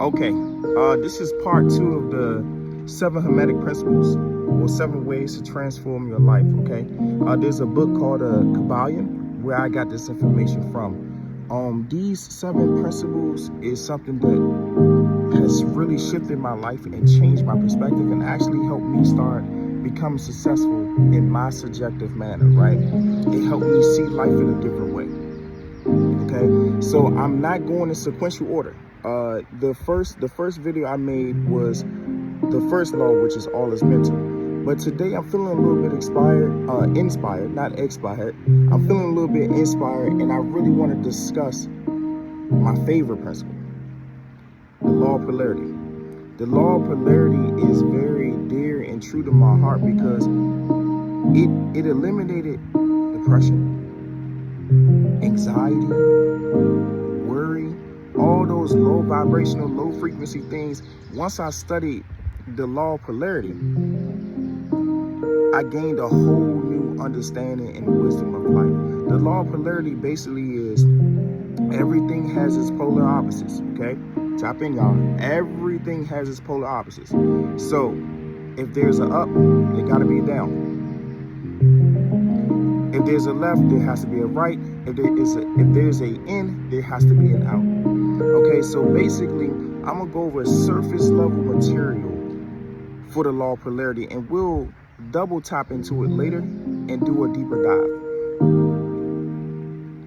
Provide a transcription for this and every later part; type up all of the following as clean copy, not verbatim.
Okay, this is part 2 of the 7 Hermetic Principles, or 7 ways to transform your life, okay? There's a book called Kabbalion, where I got this information from. These 7 principles is something that has really shifted my life and changed my perspective and actually helped me start becoming successful in my subjective manner, right? It helped me see life in a different way. Okay, so I'm not going in sequential order. The first video I made was the first law, which is all is mental. But today I'm feeling a little bit inspired, not expired. I'm feeling a little bit inspired, and I really want to discuss my favorite principle, the law of polarity. The law of polarity is very dear and true to my heart because it eliminated depression, anxiety, worry, all those low vibrational, low frequency things. Once I studied the law of polarity, I gained a whole new understanding and wisdom of life. The law of polarity basically is everything has its polar opposites, okay? Tap in, y'all. Everything has its polar opposites. So if there's an up, there gotta be a down. If there's a left, there has to be a right. If there's a in, there has to be an out. Okay, so basically, I'm gonna go over surface level material for the law of polarity, and we'll double tap into it later and do a deeper dive.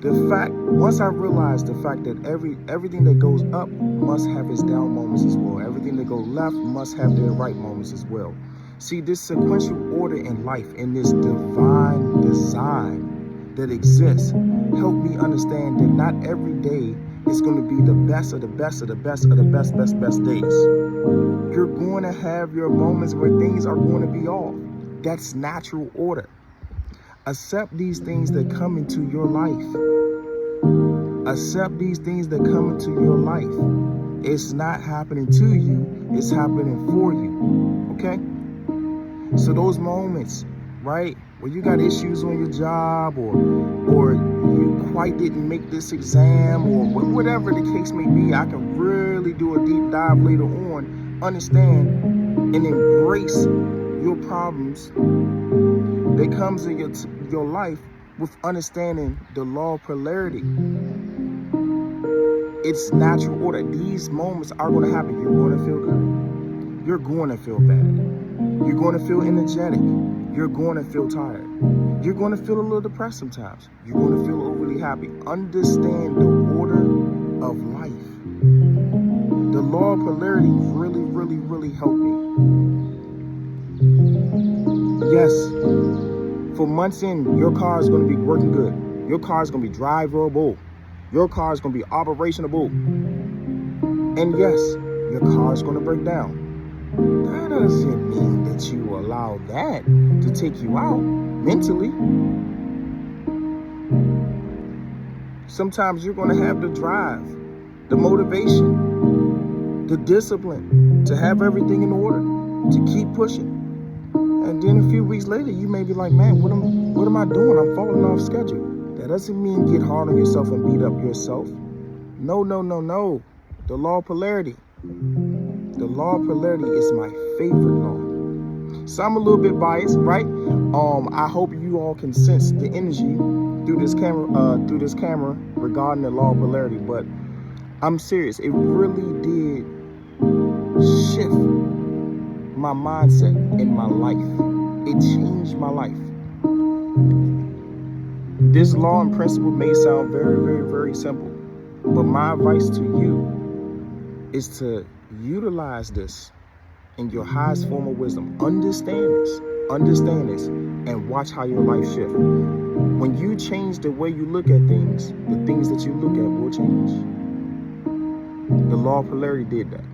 Once I realized the fact that everything that goes up must have its down moments as well. Everything that goes left must have their right moments as well. See, this sequential order in life and this divine design that exists helped me understand that not every day is going to be the best of the best of the best of the best days. You're going to have your moments where things are going to be off. That's natural order. Accept these things that come into your life. Accept these things that come into your life. It's not happening to you, it's happening for you. Okay? So those moments, right, where you got issues on your job, or you quite didn't make this exam, or whatever the case may be, I can really do a deep dive later on. Understand and embrace your problems that comes in your life with understanding the law of polarity. It's natural order. These moments are going to happen. You're going to feel good. You're going to feel bad. You're going to feel energetic. You're going to feel tired. You're going to feel a little depressed sometimes. You're going to feel overly happy. Understand the order of life. The law of polarity really, really, really helped me. Yes, for months in, your car is going to be working good. Your car is going to be drivable. Your car is going to be operationable. And yes, your car is going to break down. That doesn't mean that you allow that to take you out mentally. Sometimes you're going to have the drive, the motivation, the discipline to have everything in order, to keep pushing. And then a few weeks later, you may be like, man, what am I doing? I'm falling off schedule. That doesn't mean get hard on yourself and beat up yourself. No. The law of polarity. The law of polarity is my favorite law. So I'm a little bit biased, right? I hope you all can sense the energy through this camera regarding the law of polarity. But I'm serious. It really did shift my mindset in my life. It changed my life. This law and principle may sound very, very, very simple, but my advice to you is to utilize this in your highest form of wisdom. Understand this, and watch how your life shifts. When you change the way you look at things, the things that you look at will change. The law of polarity did that.